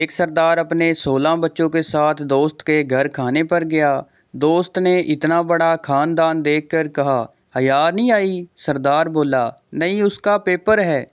एक सरदार अपने 16 बच्चों के साथ दोस्त के घर खाने पर गया। दोस्त ने इतना बड़ा खानदान देखकर कहा, हया नहीं आई? सरदार बोला, नहीं, उसका पेपर है।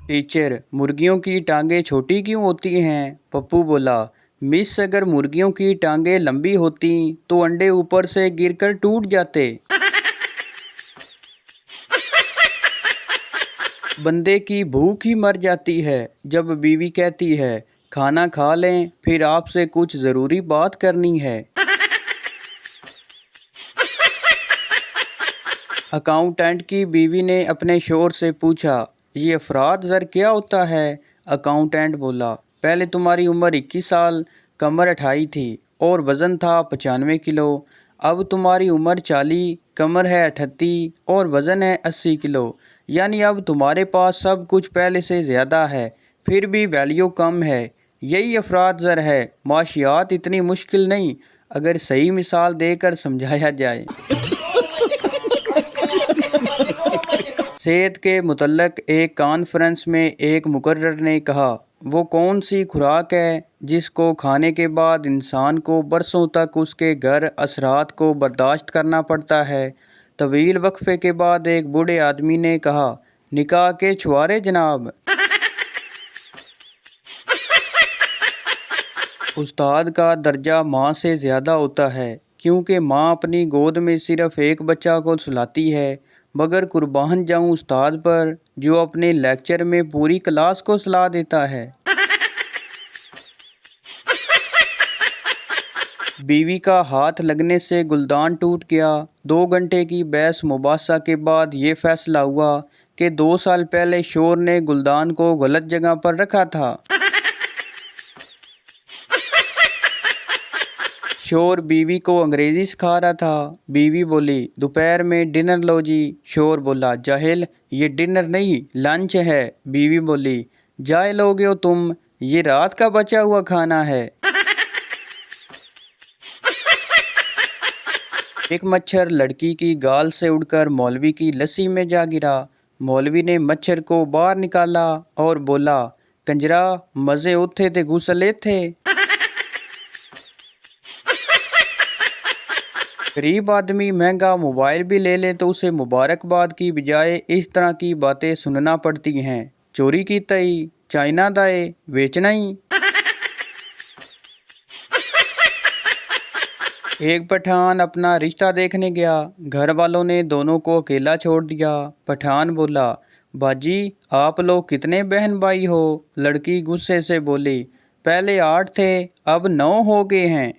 टीचर, मुर्गियों की टांगें छोटी क्यों होती हैं? पप्पू बोला, मिस, अगर मुर्गियों की टांगें लंबी होती तो अंडे ऊपर से गिरकर टूट जाते। बंदे की भूख ही मर जाती है जब बीवी कहती है, खाना खा लें, फिर आपसे कुछ ज़रूरी बात करनी है। अकाउंटेंट की बीवी ने अपने शोहर से पूछा, ये अफराद ज़र क्या होता है? अकाउंटेंट बोला, पहले तुम्हारी उम्र 21 साल, कमर 28 थी और वज़न था 95 किलो। अब तुम्हारी उम्र 40, कमर है 38 और वज़न है 80 किलो। यानी अब तुम्हारे पास सब कुछ पहले से ज़्यादा है, फिर भी वैल्यू कम है। यही अफराद ज़र है। माशियात इतनी मुश्किल नहीं अगर सही मिसाल देकर समझाया जाए। सेहत के मुतल्लक एक कॉन्फ्रेंस में एक मुकर्रर ने कहा, वो कौन सी खुराक है जिसको खाने के बाद इंसान को बरसों तक उसके घर असरात को बर्दाश्त करना पड़ता है? तवील वक्फे के बाद एक बूढ़े आदमी ने कहा, निकाह के छुआरे जनाब। उस्ताद का दर्जा माँ से ज़्यादा होता है, क्योंकि माँ अपनी गोद में सिर्फ एक बच्चा को सुलाती है, मगर कुर्बान जाऊँ उस्ताद पर जो अपने लेक्चर में पूरी क्लास को सुला देता है। बीवी का हाथ लगने से गुलदान टूट गया। 2 घंटे की बहस मुबासा के बाद ये फैसला हुआ कि 2 साल पहले शोहर ने गुलदान को गलत जगह पर रखा था। शोहर बीवी को अंग्रेज़ी सिखा रहा था। बीवी बोली, दोपहर में डिनर लो जी। शोहर बोला, जाहिल, ये डिनर नहीं लंच है। बीवी बोली, जाए लोगे हो तुम, ये रात का बचा हुआ खाना है। एक मच्छर लड़की की गाल से उड़कर मौलवी की लस्सी में जा गिरा। मौलवी ने मच्छर को बाहर निकाला और बोला, कंजरा, मज़े उथे ते गुस्ले थे। गरीब आदमी महंगा मोबाइल भी ले ले तो उसे मुबारकबाद की बजाय इस तरह की बातें सुनना पड़ती हैं, चोरी की तई, चाइना दाए, बेचना ही। एक पठान अपना रिश्ता देखने गया। घर वालों ने दोनों को अकेला छोड़ दिया। पठान बोला, बाजी, आप लोग कितने बहन भाई हो? लड़की गुस्से से बोली, पहले 8 थे, अब 9 हो गए हैं।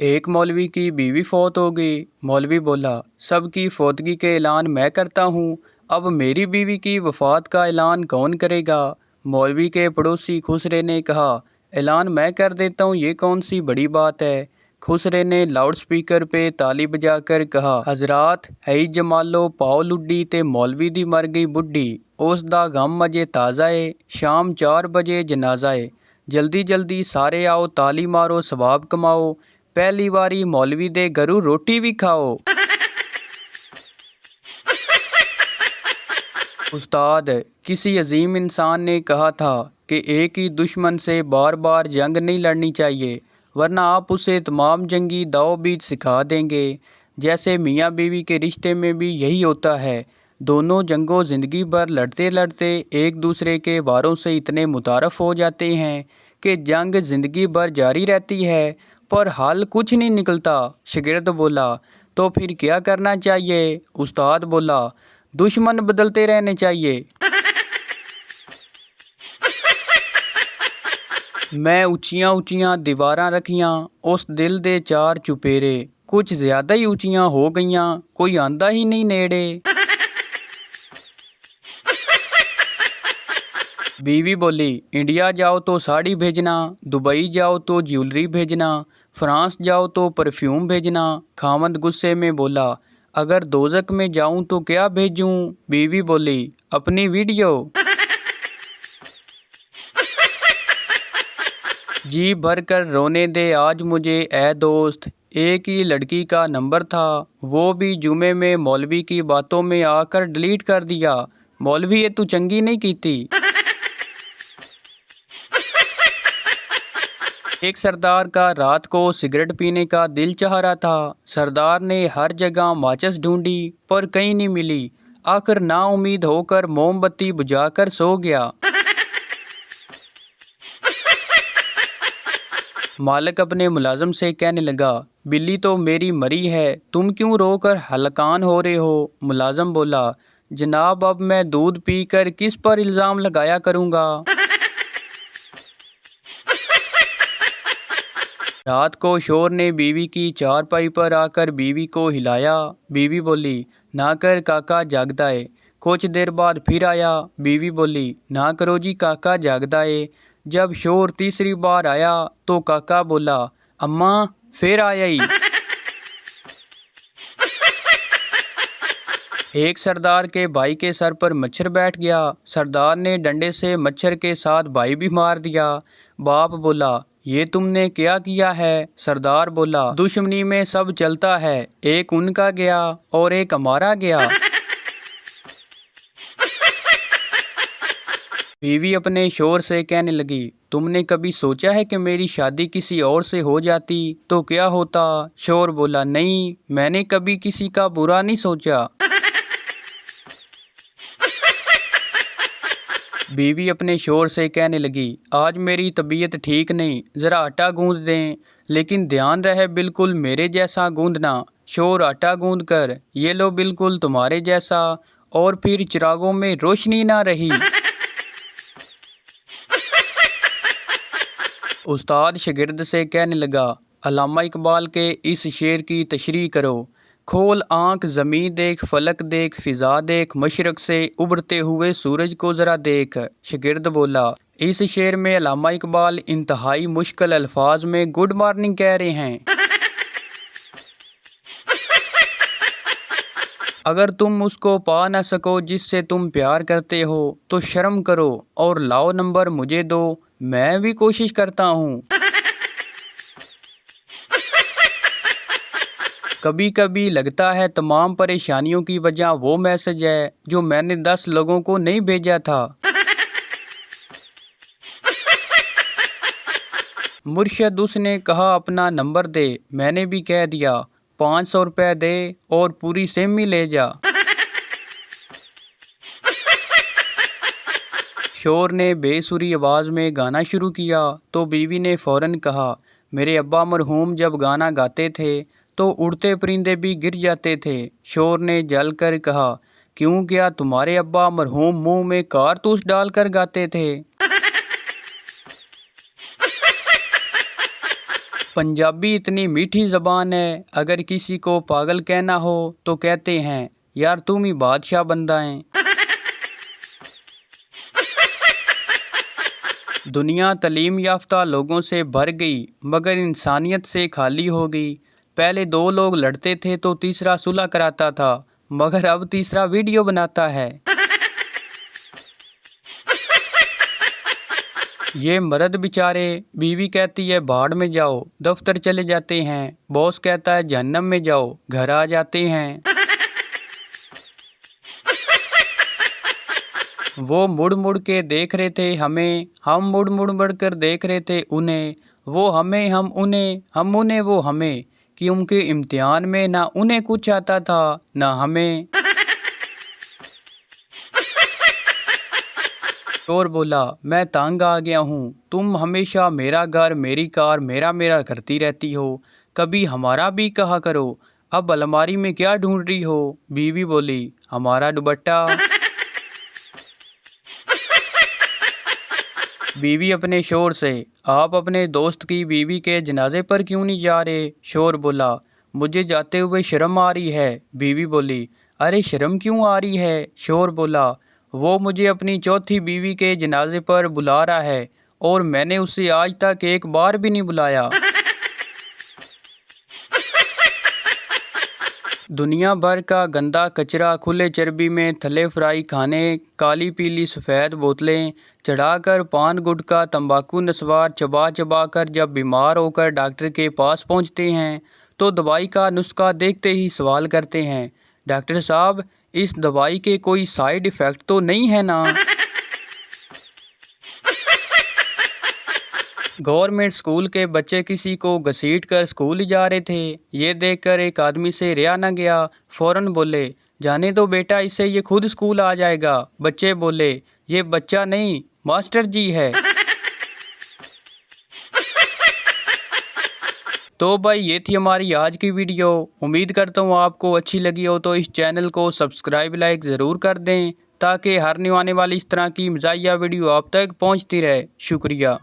एक मौलवी की बीवी फौत हो गई। मौलवी बोला, सबकी फौतगी के ऐलान मैं करता हूँ, अब मेरी बीवी की वफ़ात का ऐलान कौन करेगा? मौलवी के पड़ोसी खुसरे ने कहा, ऐलान मैं कर देता हूँ, ये कौन सी बड़ी बात है? खुसरे ने लाउड स्पीकर पे ताली बजाकर कहा, हजरात, है जमालो पाओ लुड्डी ते मौलवी दी मर गई बुड्ढी, उस दा गम अजे ताज़ा है, शाम 4 बजे जनाजा है, जल्दी जल्दी सारे आओ, ताली मारो, सवाब कमाओ, पहली बारी मौलवी दे घरू रोटी भी खाओ। उस्ताद, किसी अजीम इंसान ने कहा था कि एक ही दुश्मन से बार बार जंग नहीं लड़नी चाहिए, वरना आप उसे तमाम जंगी दाव बीज सिखा देंगे। जैसे मियाँ बीवी के रिश्ते में भी यही होता है। दोनों जंगों ज़िंदगी भर लड़ते लड़ते एक दूसरे के वारों से इतने मुतारफ़ हो जाते हैं कि जंग ज़िंदगी भर जारी रहती है, पर हल कुछ नहीं निकलता। शागिर्द बोला, तो फिर क्या करना चाहिए? उस्ताद बोला, दुश्मन बदलते रहने चाहिए। मैं ऊंचियां ऊंचियां दीवारां रखियां, उस दिल दे 4 चुपेरे, कुछ ज़्यादा ही ऊंचियां हो गईयां, कोई आंदा ही नहीं नेड़े। बीवी बोली, इंडिया जाओ तो साड़ी भेजना, दुबई जाओ तो ज्वेलरी भेजना, फ्रांस जाओ तो परफ्यूम भेजना। खामद गुस्से में बोला, अगर दोजक में जाऊं तो क्या भेजूं? बीवी बोली, अपनी वीडियो। जी भर कर रोने दे आज मुझे ए दोस्त, एक ही लड़की का नंबर था, वो भी जुमे में मौलवी की बातों में आकर डिलीट कर दिया। मौलवी ये तू चंगी नहीं की थी। एक सरदार का रात को सिगरेट पीने का दिल चाह रहा था। सरदार ने हर जगह माचिस ढूंढी पर कहीं नहीं मिली। आखिर नाउम्मीद होकर मोमबत्ती बुझाकर सो गया। मालिक अपने मुलाजिम से कहने लगा, बिल्ली तो मेरी मरी है, तुम क्यों रोकर हलकान हो रहे हो? मुलाजिम बोला, जनाब अब मैं दूध पीकर किस पर इल्ज़ाम लगाया करूँगा। रात को शोर ने बीवी की चारपाई पर आकर बीवी को हिलाया। बीवी बोली, ना कर काका जागदा है। कुछ देर बाद फिर आया। बीवी बोली, ना करो जी काका जागदा है। जब शोर तीसरी बार आया तो काका बोला, अम्मा फिर आया ही। एक सरदार के भाई के सर पर मच्छर बैठ गया। सरदार ने डंडे से मच्छर के साथ भाई भी मार दिया। बाप बोला, ये तुमने क्या किया है? सरदार बोला, दुश्मनी में सब चलता है, एक उनका गया और एक हमारा गया। बीवी अपने शोर से कहने लगी, तुमने कभी सोचा है कि मेरी शादी किसी और से हो जाती तो क्या होता? शोर बोला, नहीं, मैंने कभी किसी का बुरा नहीं सोचा। बीवी अपने शोर से कहने लगी, आज मेरी तबीयत ठीक नहीं, ज़रा आटा गूंद दें, लेकिन ध्यान रहे बिल्कुल मेरे जैसा गूंदना। शोर आटा गूंद कर, ये लो बिल्कुल तुम्हारे जैसा, और फिर चिरागों में रोशनी ना रही। उस्ताद शागिर्द से कहने लगा, अल्लामा इकबाल के इस शेर की तशरीह करो। खोल आंख ज़मीं देख, फलक देख, फ़िज़ा देख, मशरक़ से उभरते हुए सूरज को ज़रा देख। शागिर्द बोला, इस शेर में अल्लामा इकबाल इंतहाई मुश्किल अल्फाज में गुड मॉर्निंग कह रहे हैं। अगर तुम उसको पा न सको जिससे तुम प्यार करते हो तो शर्म करो और लाओ नंबर मुझे दो, मैं भी कोशिश करता हूँ। कभी कभी लगता है तमाम परेशानियों की वजह वो मैसेज है जो मैंने 10 लोगों को नहीं भेजा था। मुर्शद उसने कहा अपना नंबर दे, मैंने भी कह दिया 500 रुपये दे और पूरी सेमी ले जा। शोर ने बेसुरी आवाज़ में गाना शुरू किया तो बीवी ने फ़ौरन कहा, मेरे अब्बा मरहूम जब गाना गाते थे तो उड़ते परिंदे भी गिर जाते थे। शोर ने जल कर कहा, क्यों, क्या तुम्हारे अब्बा मरहूम मुंह में कारतूस डालकर गाते थे? पंजाबी इतनी मीठी ज़बान है, अगर किसी को पागल कहना हो तो कहते हैं, यार तुम ही बादशाह बंदा है। दुनिया तालीम याफ्ता लोगों से भर गई मगर इंसानियत से खाली हो गई। पहले 2 लोग लड़ते थे तो तीसरा सुलह कराता था, मगर अब तीसरा वीडियो बनाता है। ये मर्द बेचारे, बीवी कहती है भाड़ में जाओ, दफ्तर चले जाते हैं, बॉस कहता है जहन्नम में जाओ, घर आ जाते हैं। वो मुड़ मुड़ के देख रहे थे हमें, हम मुड़ मुड़ मुड़ कर देख रहे थे उन्हें, वो हमें हम उन्हें, हम उन्हें वो हमें, कि उनके इम्तिहान में ना उन्हें कुछ आता था ना हमें। शोर बोला, मैं तंग आ गया हूँ, तुम हमेशा मेरा घर मेरी कार मेरा मेरा करती रहती हो, कभी हमारा भी कहा करो, अब अलमारी में क्या ढूंढ रही हो? बीवी बोली, हमारा दुपट्टा। बीवी अपने शोर से, आप अपने दोस्त की बीवी के जनाजे पर क्यों नहीं जा रहे? शोर बोला, मुझे जाते हुए शर्म आ रही है। बीवी बोली, अरे शर्म क्यों आ रही है? शोर बोला, वो मुझे अपनी चौथी बीवी के जनाजे पर बुला रहा है और मैंने उसे आज तक एक बार भी नहीं बुलाया। दुनिया भर का गंदा कचरा खुले चर्बी में थले फ्राई खाने, काली पीली सफ़ेद बोतलें चढ़ाकर पान गुटखा तंबाकू नस्वार चबा चबा कर जब बीमार होकर डॉक्टर के पास पहुंचते हैं तो दवाई का नुस्खा देखते ही सवाल करते हैं, डॉक्टर साहब इस दवाई के कोई साइड इफ़ेक्ट तो नहीं है ना? गवर्नमेंट स्कूल के बच्चे किसी को घसीट कर स्कूल ले जा रहे थे। ये देखकर एक आदमी से रिहा न गया, फौरन बोले, जाने दो बेटा, इससे ये खुद स्कूल आ जाएगा। बच्चे बोले, ये बच्चा नहीं मास्टर जी है। तो भाई ये थी हमारी आज की वीडियो। उम्मीद करता हूँ आपको अच्छी लगी हो, तो इस चैनल को सब्सक्राइब लाइक ज़रूर कर दें ताकि हर आने वाली इस तरह की मज़ाहिया वीडियो आप तक पहुँचती रहे। शुक्रिया।